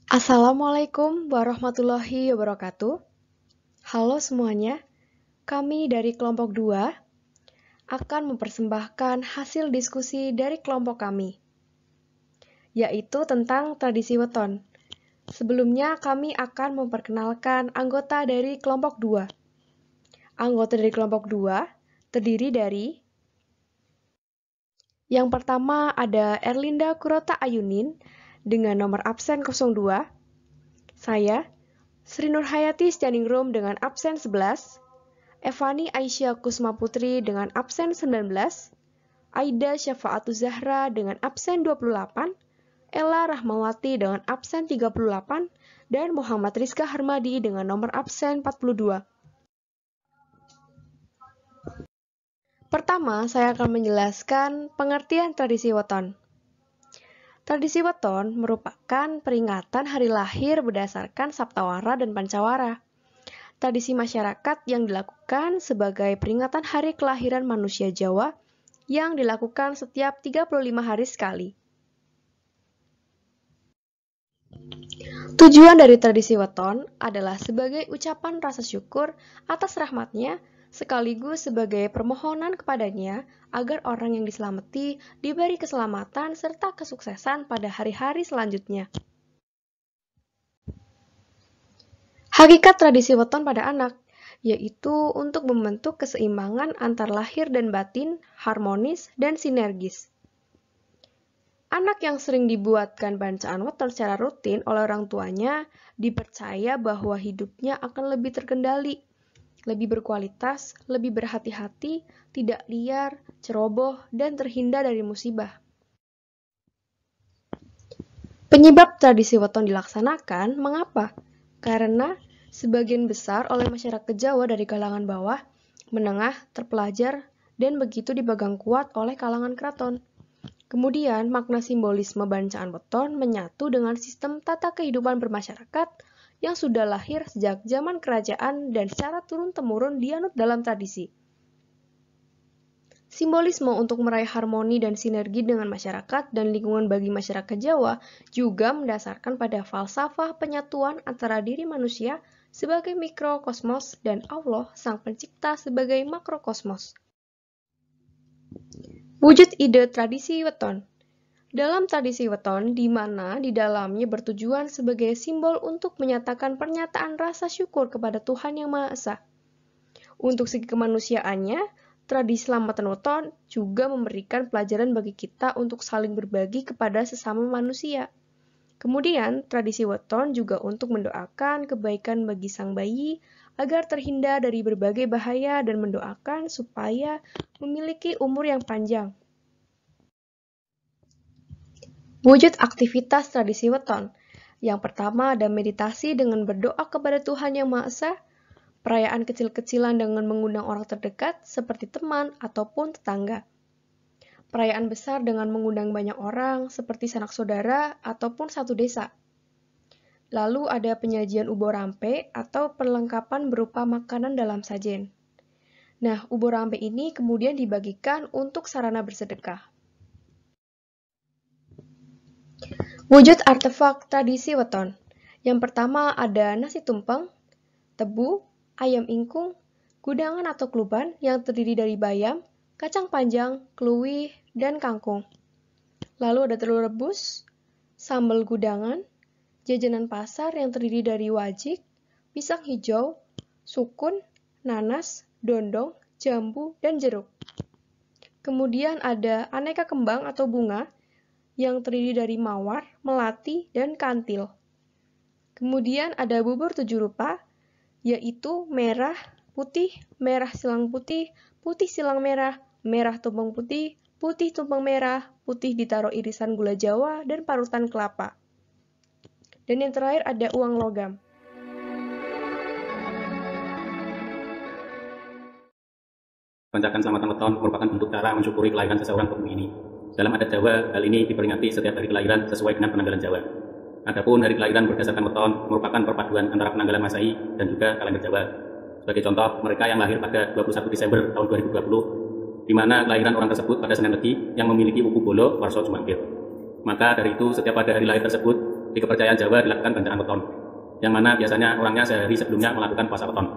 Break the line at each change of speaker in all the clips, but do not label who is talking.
Assalamualaikum warahmatullahi wabarakatuh. Halo semuanya, kami dari kelompok 2 akan mempersembahkan hasil diskusi dari kelompok kami, yaitu tentang tradisi weton. Sebelumnya kami akan memperkenalkan anggota dari kelompok 2. Anggota dari kelompok 2 terdiri dari yang pertama ada Erlinda Kurota Ayunin dengan nomor absen 02, saya, Sri Nurhayati Stianingrum dengan absen 11, Evani Aisyah Kusma Putri dengan absen 19, Aida Syafa'atuz Zahra dengan absen 28, Ella Rahmawati dengan absen 38, dan Muhammad Rizka Harmadi dengan nomor absen 42. Pertama, saya akan menjelaskan pengertian tradisi weton. Tradisi weton merupakan peringatan hari lahir berdasarkan Saptawara dan Pancawara. Tradisi masyarakat yang dilakukan sebagai peringatan hari kelahiran manusia Jawa yang dilakukan setiap 35 hari sekali. Tujuan dari tradisi weton adalah sebagai ucapan rasa syukur atas rahmatnya sekaligus sebagai permohonan kepadanya agar orang yang diselamati diberi keselamatan serta kesuksesan pada hari-hari selanjutnya. Hakikat tradisi weton pada anak, yaitu untuk membentuk keseimbangan antar lahir dan batin, harmonis dan sinergis. Anak yang sering dibuatkan bacaan weton secara rutin oleh orang tuanya dipercaya bahwa hidupnya akan lebih terkendali, lebih berkualitas, lebih berhati-hati, tidak liar, ceroboh, dan terhindar dari musibah. Penyebab tradisi weton dilaksanakan mengapa? Karena sebagian besar oleh masyarakat Jawa dari kalangan bawah, menengah, terpelajar, dan begitu dipegang kuat oleh kalangan keraton. Kemudian, makna simbolisme bacaan weton menyatu dengan sistem tata kehidupan bermasyarakat yang sudah lahir sejak zaman kerajaan dan secara turun-temurun dianut dalam tradisi. Simbolisme untuk meraih harmoni dan sinergi dengan masyarakat dan lingkungan bagi masyarakat Jawa juga mendasarkan pada falsafah penyatuan antara diri manusia sebagai mikrokosmos dan Allah Sang Pencipta sebagai makrokosmos. Wujud ide tradisi weton. Dalam tradisi weton, di mana di dalamnya bertujuan sebagai simbol untuk menyatakan pernyataan rasa syukur kepada Tuhan Yang Maha Esa. Untuk segi kemanusiaannya, tradisi selamatan weton juga memberikan pelajaran bagi kita untuk saling berbagi kepada sesama manusia. Kemudian, tradisi weton juga untuk mendoakan kebaikan bagi sang bayi agar terhindar dari berbagai bahaya dan mendoakan supaya memiliki umur yang panjang. Wujud aktivitas tradisi weton. Yang pertama ada meditasi dengan berdoa kepada Tuhan Yang Maha Esa, perayaan kecil-kecilan dengan mengundang orang terdekat seperti teman ataupun tetangga. Perayaan besar dengan mengundang banyak orang seperti sanak saudara ataupun satu desa. Lalu ada penyajian ubo rampe atau perlengkapan berupa makanan dalam sajen. Nah, ubo rampe ini kemudian dibagikan untuk sarana bersedekah. Wujud artefak tradisi weton. Yang pertama ada nasi tumpeng, tebu, ayam ingkung, gudangan atau kluban yang terdiri dari bayam, kacang panjang, keluih, dan kangkung. Lalu ada telur rebus, sambal gudangan, jajanan pasar yang terdiri dari wajik, pisang hijau, sukun, nanas, dondong, jambu, dan jeruk. Kemudian ada aneka kembang atau bunga yang terdiri dari mawar, melati, dan kantil. Kemudian ada bubur 7 rupa, yaitu merah, putih, merah silang putih, putih silang merah, merah tumpeng putih, putih tumpeng merah, putih ditaruh irisan gula Jawa, dan parutan kelapa. Dan yang terakhir ada uang logam.
Bancakan selamatan weton merupakan bentuk cara mensyukuri kelahiran seseorang ke bumi ini. Dalam adat Jawa, hal ini diperingati setiap hari kelahiran sesuai dengan penanggalan Jawa. Adapun hari kelahiran berdasarkan weton merupakan perpaduan antara penanggalan Masehi dan juga kalender Jawa. Sebagai contoh, mereka yang lahir pada 21 Desember tahun 2020, di mana kelahiran orang tersebut pada Senin Legi yang memiliki uku bolo warso Jumangkir. Maka dari itu, setiap pada hari lahir tersebut, di kepercayaan Jawa dilakukan bancaan weton, yang mana biasanya orangnya sehari sebelumnya melakukan puasa weton.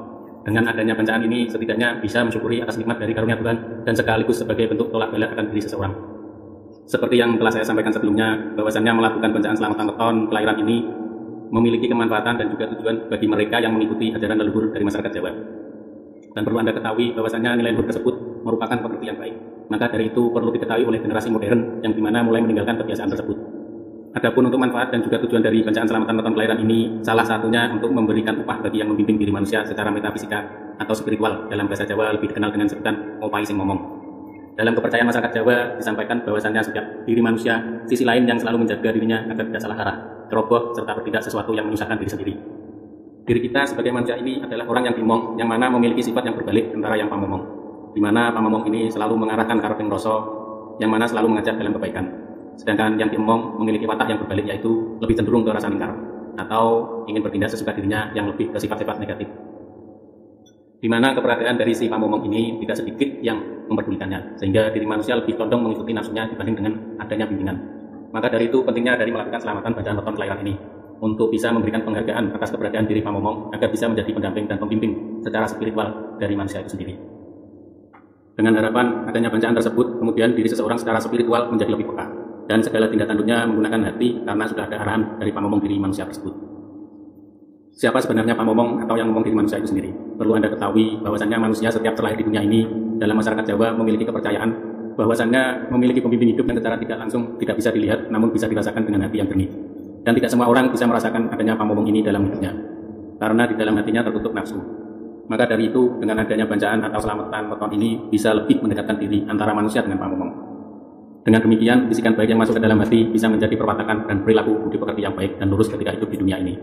Dengan adanya bancaan ini setidaknya bisa mensyukuri atas nikmat dari karunia Tuhan dan sekaligus sebagai bentuk tolak bala akan diri seseorang. Seperti yang telah saya sampaikan sebelumnya, bahwasannya melakukan bancaan selamatan weton kelahiran ini memiliki kemanfaatan dan juga tujuan bagi mereka yang mengikuti ajaran leluhur dari masyarakat Jawa. Dan perlu Anda ketahui bahwasannya nilai leluhur tersebut merupakan pekerti yang baik. Maka dari itu perlu diketahui oleh generasi modern yang dimana mulai meninggalkan kebiasaan tersebut. Adapun untuk manfaat dan juga tujuan dari bancaan selamatan weton kelahiran ini, salah satunya untuk memberikan upah bagi yang membimbing diri manusia secara metafisika atau spiritual, dalam bahasa Jawa lebih dikenal dengan sebutan ngopai sing ngomong. Dalam kepercayaan masyarakat Jawa disampaikan bahwasannya setiap diri manusia, sisi lain yang selalu menjaga dirinya agar tidak salah arah, ceroboh, serta bertindak sesuatu yang menyusahkan diri sendiri. Diri kita sebagai manusia ini adalah orang yang dimong, yang mana memiliki sifat yang berbalik antara yang pamomong, di mana pamomong ini selalu mengarahkan kareping rasa, yang mana selalu mengajak dalam kebaikan. Sedangkan yang dimong memiliki watak yang berbalik, yaitu lebih cenderung ke rasa lingkar, atau ingin bertindak sesuka dirinya yang lebih ke sifat-sifat negatif. Di mana keberadaan dari si pamomong ini tidak sedikit yang memperdulikannya, sehingga diri manusia lebih condong mengikuti nafsunya dibanding dengan adanya bimbingan. Maka dari itu pentingnya dari melakukan selamatan bacaan weton kelahiran ini, untuk bisa memberikan penghargaan atas keberadaan diri pamomong agar bisa menjadi pendamping dan pembimbing secara spiritual dari manusia itu sendiri. Dengan harapan adanya bacaan tersebut, kemudian diri seseorang secara spiritual menjadi lebih peka, dan segala tindak tanduknya menggunakan hati karena sudah ada arahan dari pamomong diri manusia tersebut. Siapa sebenarnya pamomong atau yang ngomong diri manusia itu sendiri? Perlu Anda ketahui bahwasannya manusia setiap terlahir di dunia ini dalam masyarakat Jawa memiliki kepercayaan bahwasannya memiliki pembimbing hidup yang secara tidak langsung tidak bisa dilihat namun bisa dirasakan dengan hati yang jernih. Dan tidak semua orang bisa merasakan adanya pamomong ini dalam hidupnya, karena di dalam hatinya tertutup nafsu. Maka dari itu, dengan adanya bacaan atau selamatan weton ini bisa lebih mendekatkan diri antara manusia dengan pamomong. Dengan demikian, bisikan baik yang masuk ke dalam hati bisa menjadi perwatakan dan perilaku budi pekerti yang baik dan lurus ketika hidup di dunia ini.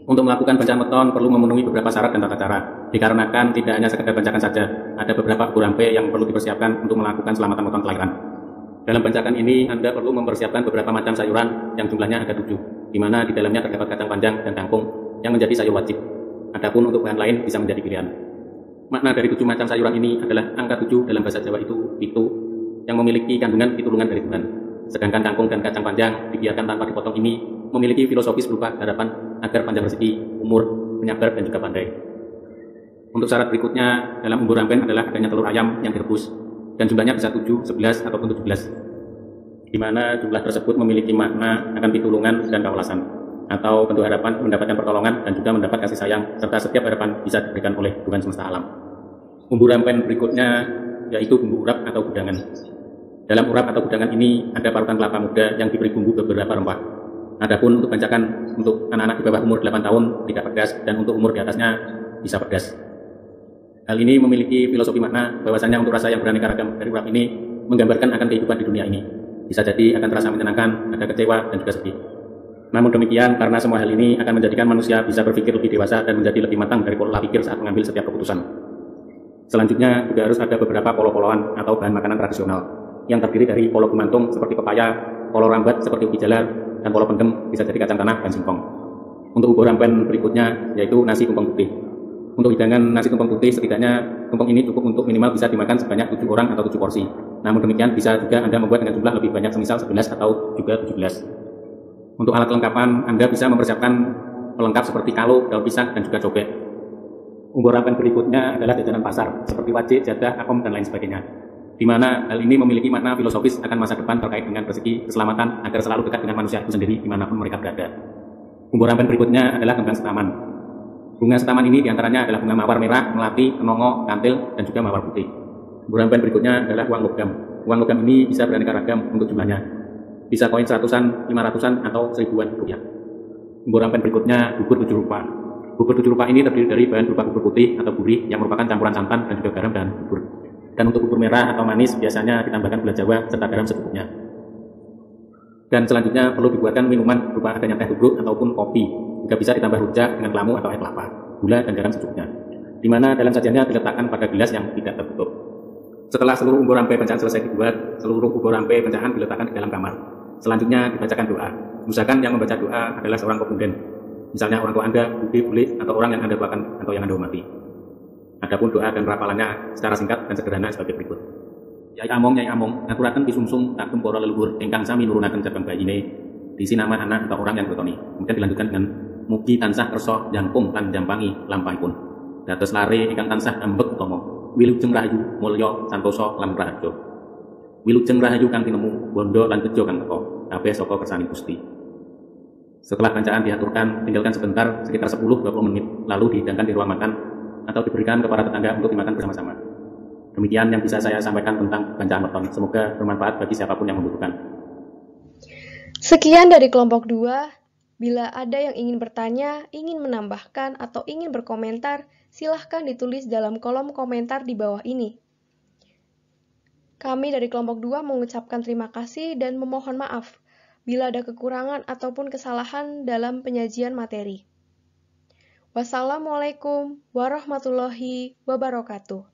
Untuk melakukan bacaan weton perlu memenuhi beberapa syarat dan tata cara, dikarenakan tidak hanya sekedar bacakan saja, ada beberapa urampe yang perlu dipersiapkan untuk melakukan selamatan weton kelahiran. Dalam bacaan ini, Anda perlu mempersiapkan beberapa macam sayuran yang jumlahnya ada 7, di mana di dalamnya terdapat kacang panjang dan kangkung yang menjadi sayur wajib. Adapun untuk bahan lain bisa menjadi pilihan. Makna dari 7 macam sayuran ini adalah angka 7 dalam bahasa Jawa itu pitu, yang memiliki kandungan pitulungan dari Tuhan. Sedangkan kangkung dan kacang panjang dibiarkan tanpa dipotong ini memiliki filosofis berupa harapan agar panjang rezeki, umur, penyabar, dan juga pandai. Untuk syarat berikutnya dalam umbu rampen adalah adanya telur ayam yang direbus, dan jumlahnya bisa 7, 11, ataupun 17, di mana jumlah tersebut memiliki makna akan pitulungan dan kawelasan, atau bentuk harapan mendapatkan pertolongan dan juga mendapat kasih sayang, serta setiap harapan bisa diberikan oleh Tuhan semesta alam. Umbu rampen berikutnya yaitu bumbu urap atau gudangan. Dalam urap atau gudangan ini ada parutan kelapa muda yang diberi bumbu beberapa rempah. Adapun untuk bancakan untuk anak-anak di bawah umur 8 tahun tidak pedas, dan untuk umur di atasnya bisa pedas. Hal ini memiliki filosofi makna bahwasanya untuk rasa yang beraneka ragam dari urap ini menggambarkan akan kehidupan di dunia ini. Bisa jadi akan terasa menyenangkan, ada kecewa, dan juga sedih. Namun demikian, karena semua hal ini akan menjadikan manusia bisa berpikir lebih dewasa dan menjadi lebih matang dari pola pikir saat mengambil setiap keputusan. Selanjutnya juga harus ada beberapa polo-poloan atau bahan makanan tradisional yang terdiri dari polo gumantung seperti pepaya, polo rambat seperti ubi jalar, dan polo pendem bisa jadi kacang tanah dan singkong. Untuk umbu rampen berikutnya yaitu nasi tumpeng putih. Untuk hidangan nasi tumpeng putih, setidaknya tumpeng ini cukup untuk minimal bisa dimakan sebanyak 7 orang atau 7 porsi. Namun demikian bisa juga Anda membuat dengan jumlah lebih banyak, semisal 11 atau juga 17. Untuk alat kelengkapan, Anda bisa mempersiapkan pelengkap seperti kalo, daun pisang, dan juga cobek. Umbu rampen berikutnya adalah jajanan pasar seperti wajik, jadah, akom, dan lain sebagainya, di mana hal ini memiliki makna filosofis akan masa depan terkait dengan rezeki, keselamatan, agar selalu dekat dengan manusia itu sendiri dimanapun mereka berada. Umbu rampen berikutnya adalah kembang setaman. Bunga setaman ini diantaranya adalah bunga mawar merah, melati, kenongo, kantil, dan juga mawar putih. Umbu rampen berikutnya adalah uang logam. Uang logam ini bisa beraneka ragam untuk jumlahnya. Bisa koin 100-an, 500-an, atau 1000-an rupiah. Umbu rampen berikutnya bubur 7 rupa. Bubur 7 rupa ini terdiri dari bahan berupa bubur putih atau gurih yang merupakan campuran santan dan juga garam dan bubur. Dan untuk bubur merah atau manis biasanya ditambahkan gula Jawa serta garam secukupnya. Dan selanjutnya perlu dibuatkan minuman berupa adanya teh tubruk ataupun kopi. Juga bisa ditambah rujak dengan kelamu atau air kelapa, gula dan garam secukupnya. Di mana dalam sajiannya diletakkan pada gelas yang tidak tertutup. Setelah seluruh umbu rampe pencaan selesai dibuat, seluruh umbu rampe pencaan diletakkan di dalam kamar. Selanjutnya dibacakan doa. Usahakan yang membaca doa adalah seorang pemuda. Misalnya orang tua Anda, budi, bule, atau orang yang Anda doakan atau yang Anda hormati. Adapun doa dan rafalannya secara singkat dan sederhana sebagai berikut. Nyai Among, aturaken pisungsung takum para leluhur ingkang sami nurunaken cabang bayine. diisi nama anak atau orang yang bertoni. Kemudian dilanjutkan dengan mugi tansah kersa jangkung lan jampangi lampahipun. Dados lare ingkang tansah ambek utama. Wilujeng rahayu mulya santosa lan rahaja. Wilujeng rahayu kang tinemu bondo lan bejo kang teka kabeh saka kersane Gusti. Setelah bacaan diaturkan, tinggalkan sebentar sekitar 10-20 menit, lalu dihidangkan di ruang makan atau diberikan kepada tetangga untuk dimakan bersama-sama. Demikian yang bisa saya sampaikan tentang bacaan weton. Semoga bermanfaat bagi siapapun yang membutuhkan.
Sekian dari kelompok 2. Bila ada yang ingin bertanya, ingin menambahkan, atau ingin berkomentar, silahkan ditulis dalam kolom komentar di bawah ini. Kami dari kelompok 2 mengucapkan terima kasih dan memohon maaf bila ada kekurangan ataupun kesalahan dalam penyajian materi. Wassalamualaikum warahmatullahi wabarakatuh.